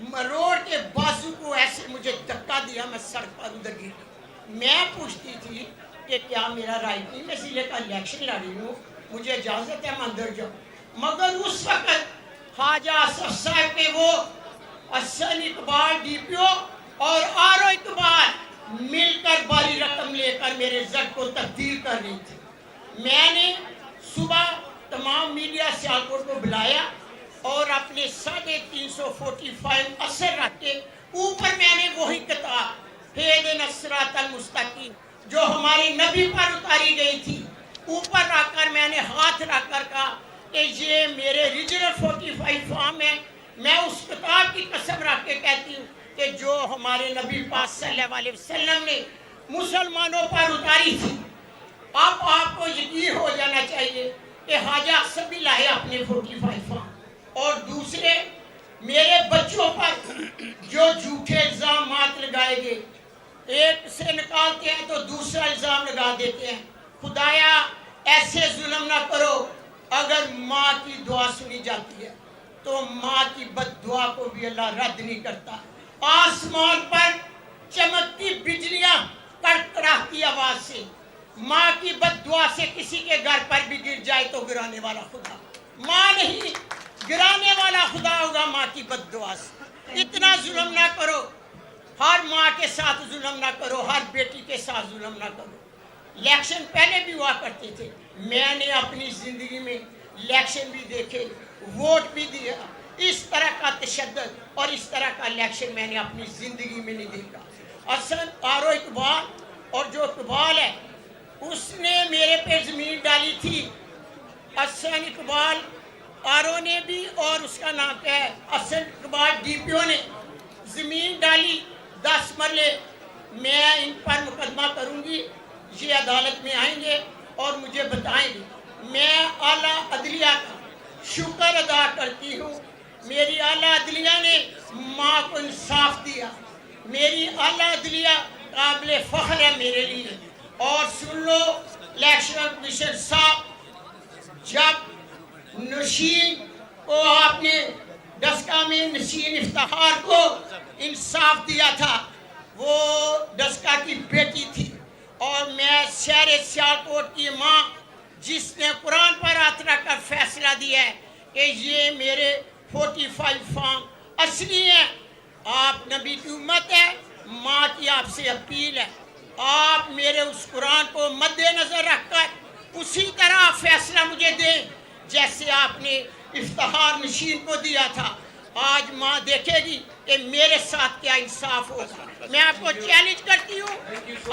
Speaker 8: रोड के बाजू को ऐसे मुझे धक्का दिया, मैं सड़क पर उधर गिरी। मैं पूछती थी कि क्या मेरा राइट नहीं, मैं जिले का इलेक्शन लड़ी हूँ, मुझे इजाज़त है मैं अंदर जाऊँ। मगर उस वक्त ख्वाजा असद साहब के वो हसन इकबाल डीपीओ और आरओ इकबाल मिलकर बारी रकम लेकर मेरे जद को तब्दील कर रही थी। मैंने सुबह तमाम मीडिया सियालकोट को बुलाया और अपने 345 असर रख के ऊपर मैंने वही किताब हेदिन सिरातल मुस्तकीम जो हमारी नबी पर उतारी गई थी, ऊपर रखकर मैंने हाथ रखकर कहा कि ये मेरे रीजनल 45 फॉर्म है। मैं उस किताब की कसम रख के कहती हूँ कि जो हमारे नबी पाक सल्लल्लाहु अलैहि वसल्लम ने मुसलमानों पर उतारी थी। अब आपको यकीन हो जाना चाहिए कि ख्वाजा असद भी लाए अपने 45 फॉर्म, और दूसरे मेरे बच्चों पर जो झूठे इल्जाम लगाए गए, एक से निकालते हैं तो दूसरा इल्जाम लगा देते हैं। खुदाया ऐसे जुल्म ना करो, अगर माँ की दुआ सुनी जाती है तो माँ की बद्दुआ को भी अल्लाह रद्द नहीं करता। आसमान पर चमकती बिजलियां कड़कड़ाती आवाज से माँ की बद्दुआ से किसी के घर पर भी गिर जाए तो गिराने वाला खुदा, माँ नहीं गिराने वाला खुदा होगा माँ की बद्दुआ से। इतना जुल्म ना करो। हर माँ के साथ जुल्म ना करो, हर बेटी के साथ जुल्म ना करो। इलेक्शन पहले भी हुआ करते थे, मैंने अपनी ज़िंदगी में इलेक्शन भी देखे, वोट भी दिया। इस तरह का तशद्दुद और इस तरह का इलेक्शन मैंने अपनी ज़िंदगी में नहीं देखा। असन आरो इकबाल, और जो इकबाल है उसने मेरे पे ज़मीन डाली थी। असन इकबाल आरो ने भी, और उसका नाम क्या है, असन इकबाल DPO ने ज़मीन डाली 10 मरले। मैं इन पर मुकदमा करूँगी, ये अदालत में आएंगे और मुझे बताएंगे। मैं आला अदलिया का शुक्र अदा करती हूँ, मेरी आला अदलिया ने माँ को इंसाफ दिया। मेरी आला अदलिया काबिल फ़ख्र है मेरे लिए। और सुन लो इलेक्शन कमीशन साहब, जब नशीन को आपने डस्का में नशीन इफ्तिखार को इंसाफ दिया था, वो डस्का की बेटी थी। और मैं शहर सियालकोट की माँ, जिसने कुरान पर हाथ रखकर फैसला दिया है कि ये मेरे 45 फार्म असली हैं। आप नबी की उम्मत है, माँ की आपसे अपील है, आप मेरे उस कुरान को मद्देनज़र रखकर उसी तरह फैसला मुझे दें जैसे आपने इफ्तिखार नशीन को दिया था। आज माँ देखेगी कि मेरे साथ क्या इंसाफ होगा। मैं आपको चैलेंज करती हूँ,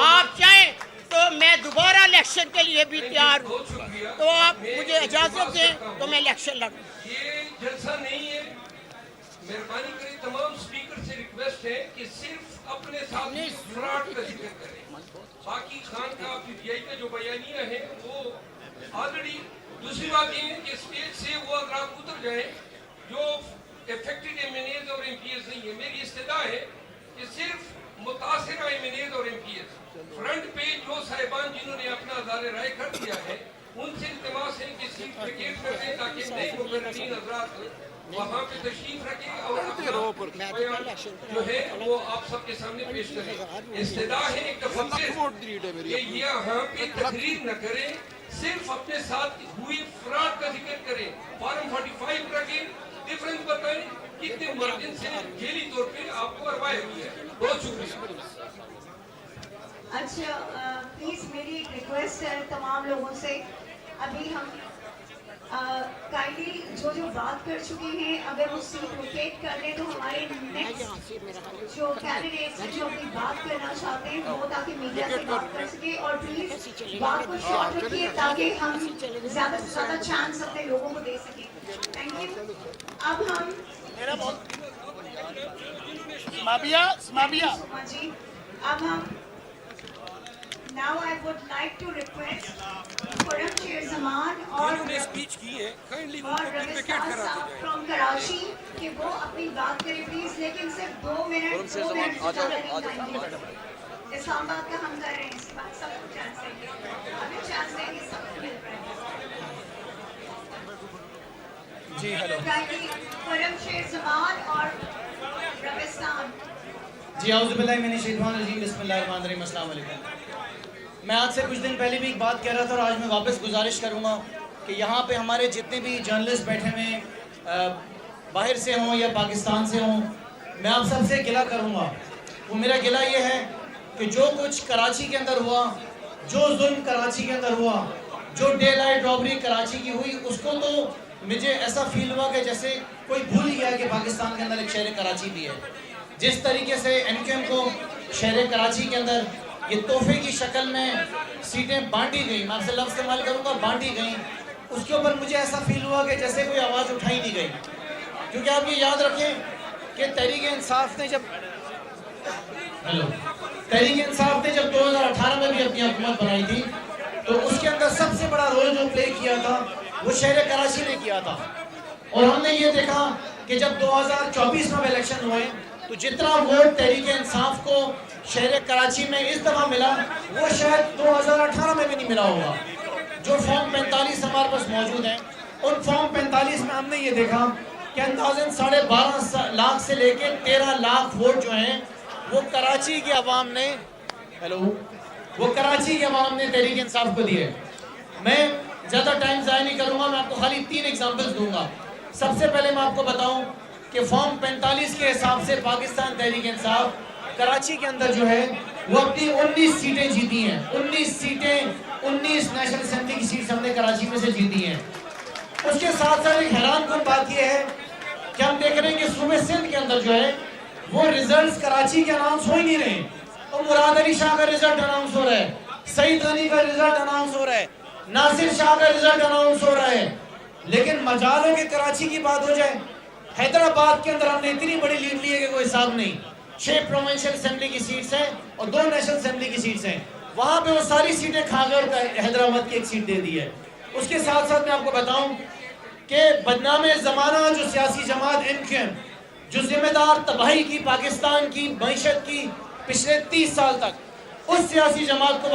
Speaker 8: आप चाहें तो मैं दोबारा इलेक्शन के लिए भी तैयार हूँ, तो आप मुझे इजाज़त दें तो मैं इलेक्शन लड़ूँ।
Speaker 5: ये जलसा नहीं है, मेहरबानी करें तमाम स्पीकर से रिक्वेस्ट है कि सिर्फ अपने साथ फ्रॉड का जिक्र करें। बाकी खान का PTI का जो बयानिया है वो ऑलरेडी। दूसरी बात ये है कि स्टेज से वो अगर आप उतर जाए, जो इफेक्टेड MNAs और MPs नहीं है, मेरी इस्तदा है कि सिर्फ मुतासिरा MNAs और MPs फ्रंट पे जो साहिबान जिन्होंने अपना अज़ार राय कर दिया है, उनसे इल्तिमास है कि सीट वेकेट कर दें ताकि नए मुकर्ररीन हज़रात वहाँ पे तशरीफ रखें और अपना बयान जो है वो आप सबके सामने पेश करें। इस्तदा है एक दफ़ा कि यहाँ पे तकरीर न करें, सिर्फ अपने साथ हुई फ्रॉड का जिक्र करें, फॉर्म 45 रखें, डिफरेंस बताएं कितने मार्जिन से जेली तौर पे आपको करवाए हुए हैं। बहुत शुक्रिया।
Speaker 1: अच्छा, प्लीज़ मेरी एक रिक्वेस्ट है तमाम लोगों से, अभी हम काइंडली जो बात कर चुके हैं अगर वो सीट वेकेट कर लें तो हमारे नेक्स्ट जो कैंडिडेट्स हैं जो अपनी बात करना चाहते हैं वो ताकि मीडिया से बात कर सके। और प्लीज़ बात को शॉर्ट रखिए ताकि हम ज़्यादा से ज़्यादा चांस अपने लोगों को दे सकें। Thank you. अब हम जी, अब हम Now I would like to request Forum Chair Zaman और
Speaker 5: स्पीच की है, काइंडली
Speaker 1: रविस्तान साहब फ्रॉम कराची कि वो अपनी बात करें प्लीज, लेकिन सिर्फ 2 मिनट से ज़्यादा नहीं टाइम। इस्लामाबाद का हम कर रहे हैं, इसके बाद सबको चांस देंगे, अभी चांस देंगे सबको मिल रहा है जी। हेलो फोरम शेर जमान और रविस्तान
Speaker 9: जी। औज़ुबिल्लाहि मिनश शैतानिर रजीम, बिस्मिल्लाहिर्रहमानिर्रहीम। अस्सलाम वालेकुम। मैं आज से कुछ दिन पहले भी एक बात कह रहा था और आज मैं वापस गुजारिश करूंगा कि यहाँ पे हमारे जितने भी जर्नलिस्ट बैठे हुए बाहर से हों या पाकिस्तान से हों, मैं आप सबसे गिला करूँगा। वो मेरा गिला ये है कि जो कुछ कराची के अंदर हुआ, जो जुल्म कराची के अंदर हुआ, जो डे लाइट रॉबरी कराची की हुई, उसको तो मुझे ऐसा फील हुआ कि जैसे कोई भूल गया कि पाकिस्तान के अंदर एक शहर कराची भी है। जिस तरीके से NQM को शहर कराची के अंदर ये तोहफे की शक्ल में सीटें बांटी गई, मैं आपसे लफ्ज़ इस्तेमाल करूँगा, बांटी गई, उसके ऊपर मुझे ऐसा फील हुआ कि जैसे कोई आवाज़ उठाई नहीं गई। क्योंकि आप ये याद रखें कि तहरीक इंसाफ ने जब 2018 में भी अपनी हुकूमत बनाई थी तो उसके अंदर सबसे बड़ा रोल जो प्ले किया था वो शहर कराची ने किया था। और हमने ये देखा कि जब 2024 में इलेक्शन हुए तो जितना वोट तहरीक इंसाफ को शहर कराची में इस दफ़ा मिला वो शायद 2018 में भी नहीं मिला होगा। जो फॉर्म 45 हमारे पास मौजूद हैं, उन फॉर्म 45 में हमने ये देखा कि अंदाज़न 12.5 लाख से लेकर 13 लाख वोट जो हैं वो कराची की आवाम ने तहरीक इंसाफ को दिए। मैं ज़्यादा टाइम ज़ाया नहीं करूँगा, मैं आपको खाली 3 एग्जाम्पल्स दूंगा। सबसे पहले मैं आपको बताऊँ कि फॉर्म 45 के हिसाब से पाकिस्तान तहरीक इंसाफ کراچی کے اندر جو ہے وہ اپنی 19 سیٹیں جیتی ہیں. 19 سیٹیں، 19 نیشنل اسمبلی کی سیٹس ہم نے کراچی میں سے جیتی ہیں. اس کے ساتھ ساتھ ایک حیران کن بات یہ ہے کہ ہم دیکھ رہے ہیں کہ صوبے سندھ کے اندر جو ہے وہ ریزلٹس کراچی کے اناؤنس ہو ہی نہیں رہے. اور مراد علی شاہ کا ریزلٹ اناؤنس ہو رہا ہے, سعید غنی کا ریزلٹ اناؤنس ہو رہا ہے, ناصر شاہ کا ریزلٹ اناؤنس ہو رہا ہے. لیکن مجالوں کے کراچی کی بات ہو جائے, حیدرآباد کے اندر ہم نے اتنی بڑی لیڈ لی ہے کہ کوئی حساب نہیں. 6 پروونشل اسمبلی کی سیٹس ہیں اور 2 نیشنل اسمبلی کی سیٹس ہیں. وہاں پہ وہ ساری سیٹیں کھا گئے اور حیدرآباد کی ایک سیٹ دے دی ہے. اس کے ساتھ ساتھ میں آپ کو بتاؤں کہ بدنام زمانہ جو سیاسی جماعت MQM جو ذمہ دار تباہی کی پاکستان کی معیشت کی پچھلے 30 سال تک, اس سیاسی جماعت کو